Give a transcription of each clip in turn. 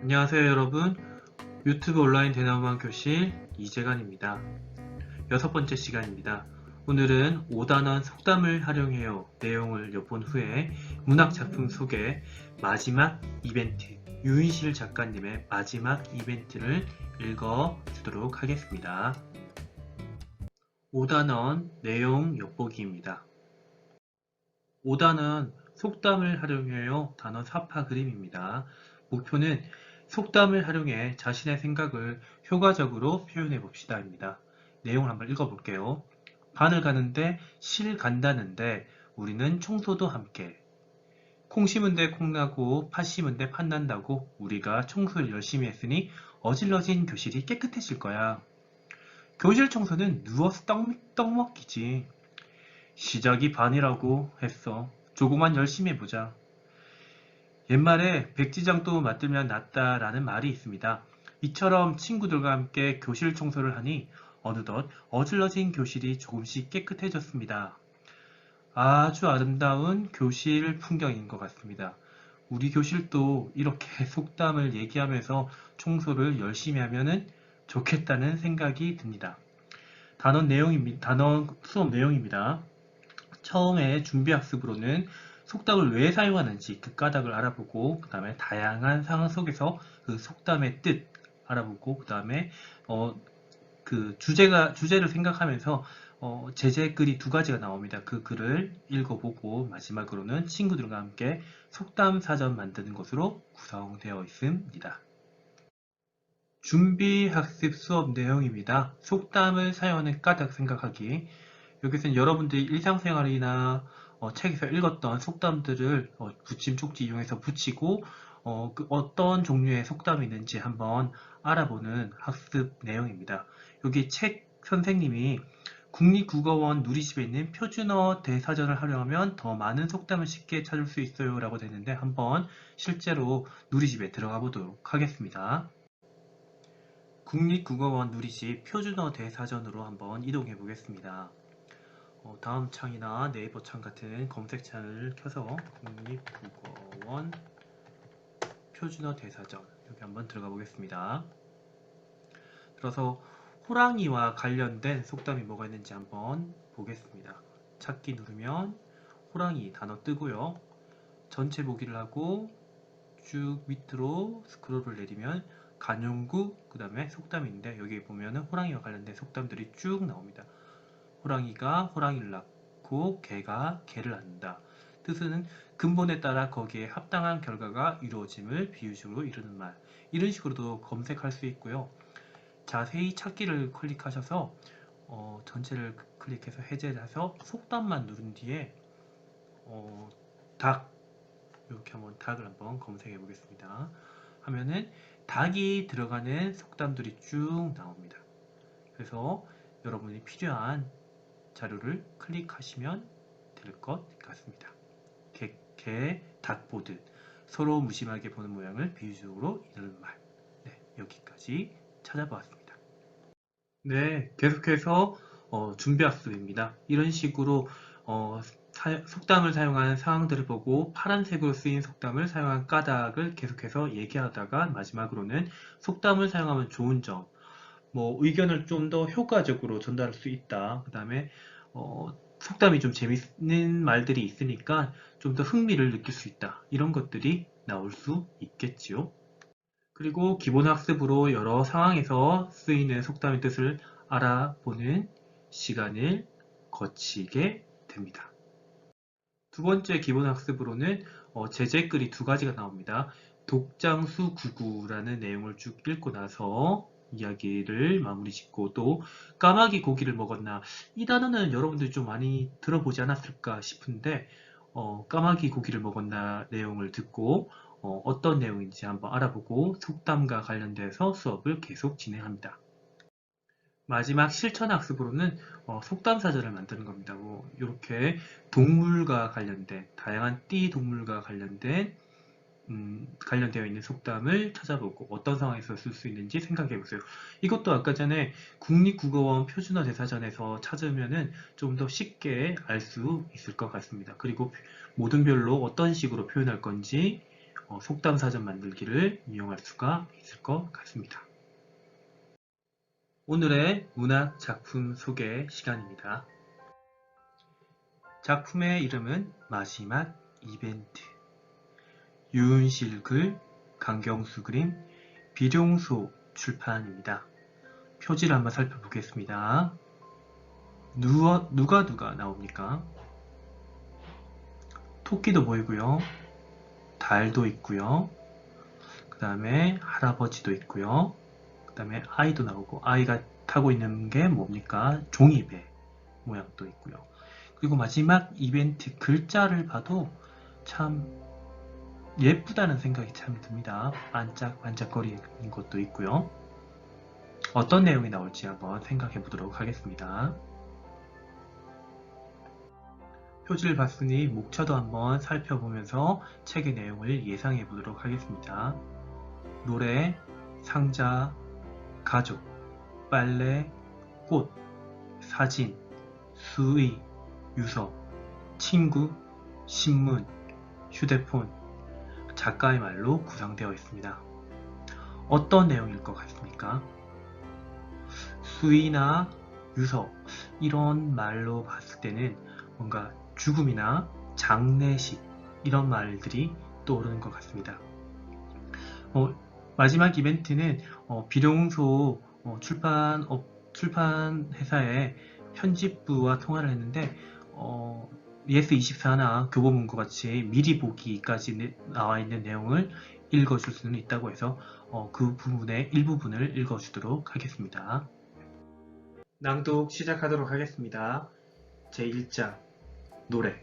안녕하세요 여러분. 유튜브 온라인 대나무만 교실 이재관입니다. 6번째 시간입니다. 오늘은 5단원 속담을 활용해요 내용을 엿본 후에 문학작품 소개 마지막 이벤트 유인실 작가님의 마지막 이벤트를 읽어주도록 하겠습니다. 5단원 내용 엿보기입니다. 5단은 속담을 활용해요 단어 사파 그림입니다. 목표는 속담을 활용해 자신의 생각을 효과적으로 표현해 봅시다입니다. 내용을 한번 읽어볼게요. 바늘 가는데 실 간다는데 우리는 청소도 함께. 콩 심은데 콩 나고 팥 심은데 팥 난다고 우리가 청소를 열심히 했으니 어질러진 교실이 깨끗해질 거야. 교실 청소는 누워서 떡 먹기지. 시작이 반이라고 했어. 조금만 열심히 해보자. 옛말에 백지장도 맞들면 낫다라는 말이 있습니다. 이처럼 친구들과 함께 교실 청소를 하니 어느덧 어질러진 교실이 조금씩 깨끗해졌습니다. 아주 아름다운 교실 풍경인 것 같습니다. 우리 교실도 이렇게 속담을 얘기하면서 청소를 열심히 하면 좋겠다는 생각이 듭니다. 단원 수업 내용입니다. 처음에 준비학습으로는 속담을 왜 사용하는지 그 까닭을 알아보고 그 다음에 다양한 상황 속에서 그 속담의 뜻 알아보고 그 다음에 그 주제를 생각하면서 제재 글이 두 가지가 나옵니다. 그 글을 읽어보고 마지막으로는 친구들과 함께 속담 사전 만드는 것으로 구성되어 있습니다. 준비학습 수업 내용입니다. 속담을 사용하는 까닭 생각하기. 여기서는 여러분들이 일상생활이나 책에서 읽었던 속담들을 붙임 쪽지 이용해서 붙이고 그 어떤 종류의 속담이 있는지 한번 알아보는 학습 내용입니다. 여기 책 선생님이 국립국어원 누리집에 있는 표준어 대사전을 활용하면 더 많은 속담을 쉽게 찾을 수 있어요 라고 되는데 한번 실제로 누리집에 들어가 보도록 하겠습니다. 국립국어원 누리집 표준어 대사전으로 한번 이동해 보겠습니다. 다음 창이나 네이버 창 같은 검색창을 켜서 국립국어원 표준어 대사전 여기 한번 들어가 보겠습니다. 들어서 호랑이와 관련된 속담이 뭐가 있는지 한번 보겠습니다. 찾기 누르면 호랑이 단어 뜨고요. 전체 보기를 하고 쭉 밑으로 스크롤을 내리면 간용구 그 다음에 속담인데 여기 보면은 호랑이와 관련된 속담들이 쭉 나옵니다. 호랑이가 호랑이를 낳고 개가 개를 낳는다. 뜻은 근본에 따라 거기에 합당한 결과가 이루어짐을 비유식으로 이루는 말. 이런 식으로도 검색할 수 있고요. 자세히 찾기를 클릭하셔서 전체를 클릭해서 해제를 해서 속담만 누른 뒤에 닭 이렇게 한번 닭을 한번 검색해 보겠습니다. 하면은 닭이 들어가는 속담들이 쭉 나옵니다. 그래서 여러분이 필요한 자료를 클릭하시면 될 것 같습니다. 닭 보듯 서로 무심하게 보는 모양을 비유적으로 이르는 말. 네, 여기까지 찾아보았습니다. 네, 계속해서 준비학습입니다. 이런 식으로 속담을 사용하는 상황들을 보고 파란색으로 쓰인 속담을 사용한 까닭을 계속해서 얘기하다가 마지막으로는 속담을 사용하면 좋은 점, 뭐 의견을 좀 더 효과적으로 전달할 수 있다. 그 다음에 속담이 좀 재밌는 말들이 있으니까 좀 더 흥미를 느낄 수 있다. 이런 것들이 나올 수 있겠지요. 그리고 기본 학습으로 여러 상황에서 쓰이는 속담의 뜻을 알아보는 시간을 거치게 됩니다. 두 번째 기본 학습으로는 제재글이 두 가지가 나옵니다. 독장수 구구라는 내용을 쭉 읽고 나서 이야기를 마무리 짓고 또 까마귀 고기를 먹었나 이 단어는 여러분들이 좀 많이 들어보지 않았을까 싶은데 까마귀 고기를 먹었나 내용을 듣고 어떤 내용인지 한번 알아보고 속담과 관련돼서 수업을 계속 진행합니다. 마지막 실천 학습으로는 속담 사전을 만드는 겁니다. 뭐 이렇게 동물과 관련된 다양한 띠 동물과 관련되어 있는 속담을 찾아보고 어떤 상황에서 쓸 수 있는지 생각해 보세요. 이것도 아까 전에 국립국어원 표준어 대사전에서 찾으면은 좀 더 쉽게 알 수 있을 것 같습니다. 그리고 모든 별로 어떤 식으로 표현할 건지 속담 사전 만들기를 이용할 수가 있을 것 같습니다. 오늘의 문학 작품 소개 시간입니다. 작품의 이름은 마지막 이벤트. 유은실 글, 강경수 그림, 비룡소 출판입니다. 표지를 한번 살펴보겠습니다. 누가 나옵니까? 토끼도 보이고요. 달도 있고요. 그 다음에 할아버지도 있고요. 그 다음에 아이도 나오고, 아이가 타고 있는 게 뭡니까? 종이배 모양도 있고요. 그리고 마지막 이벤트 글자를 봐도 참 예쁘다는 생각이 참 듭니다. 반짝반짝거리는 것도 있고요. 어떤 내용이 나올지 한번 생각해 보도록 하겠습니다. 표지를 봤으니 목차도 한번 살펴보면서 책의 내용을 예상해 보도록 하겠습니다. 노래, 상자, 가족, 빨래, 꽃, 사진, 수의, 유서, 친구, 신문, 휴대폰, 작가의 말로 구성되어 있습니다. 어떤 내용일 것 같습니까? 수의나 유서, 이런 말로 봤을 때는 뭔가 죽음이나 장례식, 이런 말들이 떠오르는 것 같습니다. 마지막 이벤트는 비룡소 출판 회사의 편집부와 통화를 했는데 ES24나 교보문고 같이 미리 보기까지 나와 있는 내용을 읽어줄 수는 있다고 해서 그 부분의 일부분을 읽어주도록 하겠습니다. 낭독 시작하도록 하겠습니다. 제1장 노래.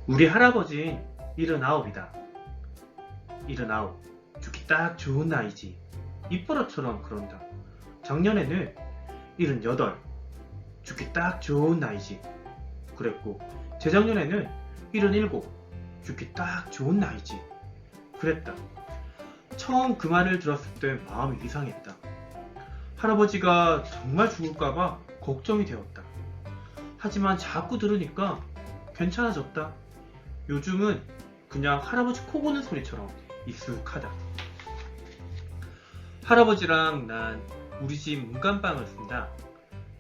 우리 할아버지 79이다. 79. 죽기 딱 좋은 나이지. 입버릇처럼 그런다. 작년에는 78. 죽기 딱 좋은 나이지. 그랬고 재작년에는 77. 죽기 딱 좋은 나이지. 그랬다. 처음 그 말을 들었을 때 마음이 이상했다. 할아버지가 정말 죽을까봐 걱정이 되었다. 하지만 자꾸 들으니까 괜찮아졌다. 요즘은 그냥 할아버지 코 고는 소리처럼 익숙하다. 할아버지랑 난 우리 집 문간방을 쓴다.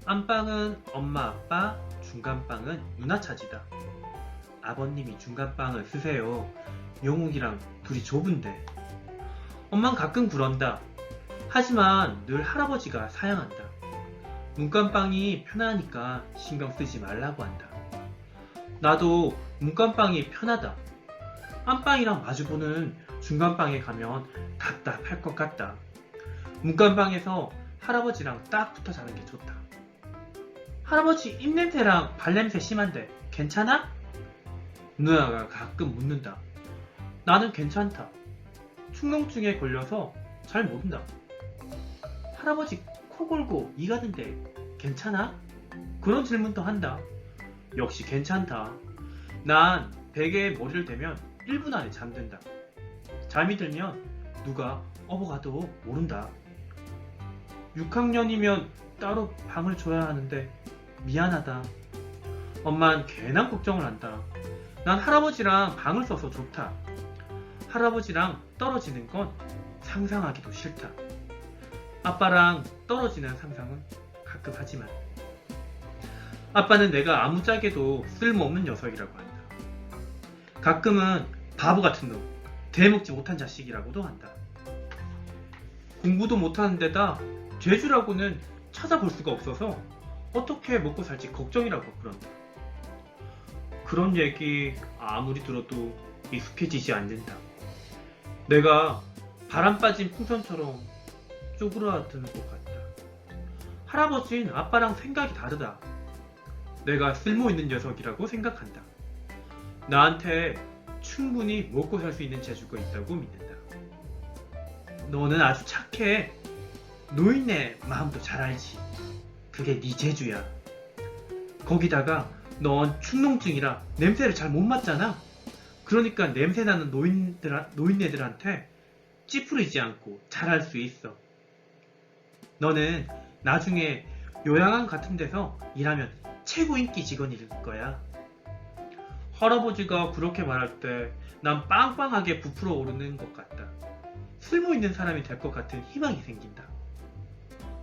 안방은 엄마 아빠, 중간방은 누나 차지다. 아버님이 중간방을 쓰세요. 영웅이랑 둘이 좁은데. 엄만 가끔 그런다. 하지만 늘 할아버지가 사양한다. 문간방이 편하니까 신경 쓰지 말라고 한다. 나도 문간방이 편하다. 안방이랑 마주보는 중간방에 가면 답답할 것 같다. 문간방에서 할아버지랑 딱 붙어 자는 게 좋다. 할아버지 입냄새랑 발냄새 심한데 괜찮아? 누나가 가끔 묻는다. 나는 괜찮다. 축농증에 걸려서 잘 모른다. 할아버지 코 골고 이 가는데 괜찮아? 그런 질문도 한다. 역시 괜찮다. 난 베개에 머리를 대면 1분 안에 잠든다. 잠이 들면 누가 어버가도 모른다. 6학년이면 따로 방을 줘야 하는데 미안하다. 엄만 괜한 걱정을 한다. 난 할아버지랑 방을 써서 좋다. 할아버지랑 떨어지는 건 상상하기도 싫다. 아빠랑 떨어지는 상상은 가끔 하지만 아빠는 내가 아무짝에도 쓸모없는 녀석이라고 한다. 가끔은 바보 같은 놈, 대먹지 못한 자식이라고도 한다. 공부도 못하는 데다 죄주라고는 찾아볼 수가 없어서 어떻게 먹고 살지 걱정이라고 그런다. 그런 얘기 아무리 들어도 익숙해지지 않는다. 내가 바람 빠진 풍선처럼 쪼그라드는 것 같다. 할아버지는 아빠랑 생각이 다르다. 내가 쓸모있는 녀석이라고 생각한다. 나한테 충분히 먹고 살 수 있는 재주가 있다고 믿는다. 너는 아주 착해. 노인네 마음도 잘 알지. 그게 네 재주야. 거기다가 넌 축농증이라 냄새를 잘 못 맡잖아. 그러니까 냄새나는 노인네들한테 찌푸리지 않고 잘할 수 있어. 너는 나중에 요양원 같은 데서 일하면 최고 인기 직원일 거야. 할아버지가 그렇게 말할 때 난 빵빵하게 부풀어 오르는 것 같다. 쓸모 있는 사람이 될 것 같은 희망이 생긴다.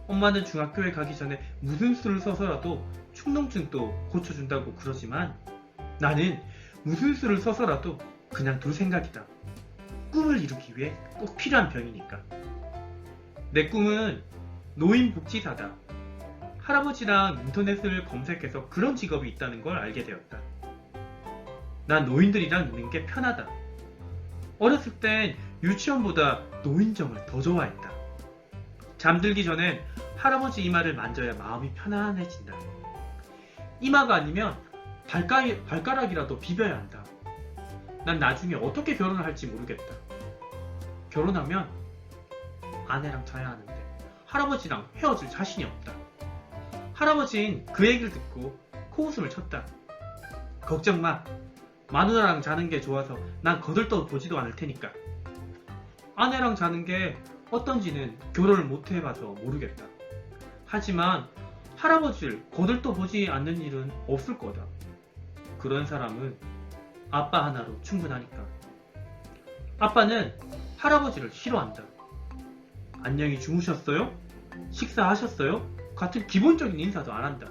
엄마는 중학교에 가기 전에 무슨 수를 써서라도 축농증도 고쳐준다고 그러지만 나는 무슨 수를 써서라도 그냥 둘 생각이다. 꿈을 이루기 위해 꼭 필요한 병이니까. 내 꿈은 노인복지사다. 할아버지랑 인터넷을 검색해서 그런 직업이 있다는 걸 알게 되었다. 난 노인들이랑 노는 게 편하다. 어렸을 땐 유치원보다 노인정을 더 좋아했다. 잠들기 전엔 할아버지 이마를 만져야 마음이 편안해진다. 이마가 아니면 발가락이라도 비벼야 한다. 난 나중에 어떻게 결혼을 할지 모르겠다. 결혼하면 아내랑 자야 하는데 할아버지랑 헤어질 자신이 없다. 할아버진 그 얘기를 듣고 코웃음을 쳤다. 걱정 마. 마누라랑 자는 게 좋아서 난 거들떠 보지도 않을 테니까. 아내랑 자는 게 어떤지는 결혼을 못 해봐서 모르겠다. 하지만 할아버지를 거들떠 보지 않는 일은 없을 거다. 그런 사람은 아빠 하나로 충분하니까. 아빠는 할아버지를 싫어한다. 안녕히 주무셨어요? 식사하셨어요? 같은 기본적인 인사도 안 한다.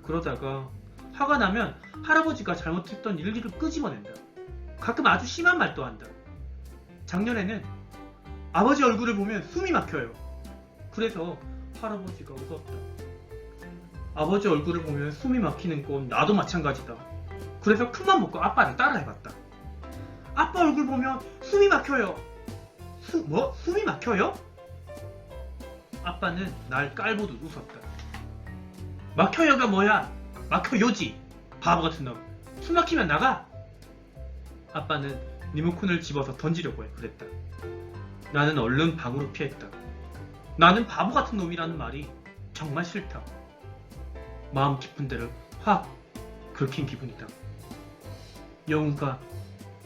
그러다가 화가 나면 할아버지가 잘못했던 일기를 끄집어낸다. 가끔 아주 심한 말도 한다. 작년에는 아버지 얼굴을 보면 숨이 막혀요. 그래서 할아버지가 웃었다. 아버지 얼굴을 보면 숨이 막히는 건 나도 마찬가지다. 그래서 큰맘 먹고 아빠를 따라해봤다. 아빠 얼굴 보면 숨이 막혀요. 숨이 막혀요? 아빠는 날 깔보듯 웃었다. 막혀요가 뭐야? 막혀요지. 바보 같은 놈. 숨 막히면 나가. 아빠는 리모컨을 집어서 던지려고 그랬다. 나는 얼른 방으로 피했다. 나는 바보 같은 놈이라는 말이 정말 싫다. 마음 깊은 데를 확 긁힌 기분이다. 영우가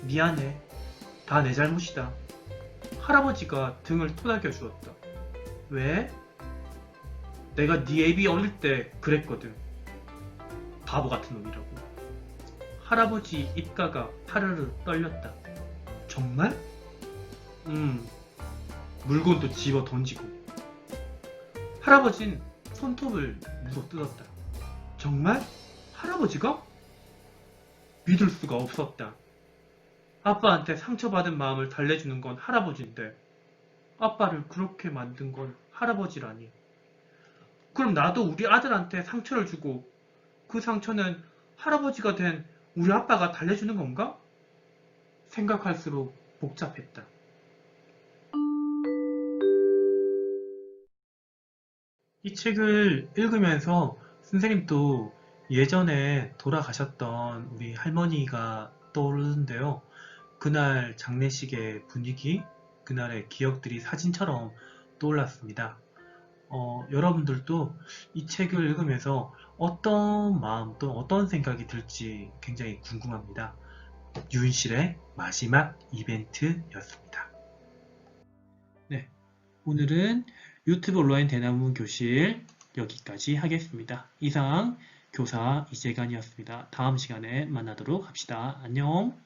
미안해. 다 내 잘못이다. 할아버지가 등을 토닥여 주었다. 왜? 내가 네 애비 어릴 때 그랬거든. 바보 같은 놈이라고. 할아버지 입가가 파르르 떨렸다. 정말? 물건도 집어 던지고. 할아버진 손톱을 물어 뜯었다. 정말? 할아버지가? 믿을 수가 없었다. 아빠한테 상처받은 마음을 달래주는 건 할아버지인데 아빠를 그렇게 만든 건 할아버지라니. 그럼 나도 우리 아들한테 상처를 주고 그 상처는 할아버지가 된 우리 아빠가 달래주는 건가? 생각할수록 복잡했다. 이 책을 읽으면서 선생님도 예전에 돌아가셨던 우리 할머니가 떠오르는데요. 그날 장례식의 분위기, 그날의 기억들이 사진처럼 떠올랐습니다. 여러분들도 이 책을 읽으면서 어떤 마음 또 어떤 생각이 들지 굉장히 궁금합니다. 유인실의 마지막 이벤트였습니다. 네, 오늘은 유튜브 온라인 대나무 교실 여기까지 하겠습니다. 이상 교사 이재관이었습니다. 다음 시간에 만나도록 합시다. 안녕.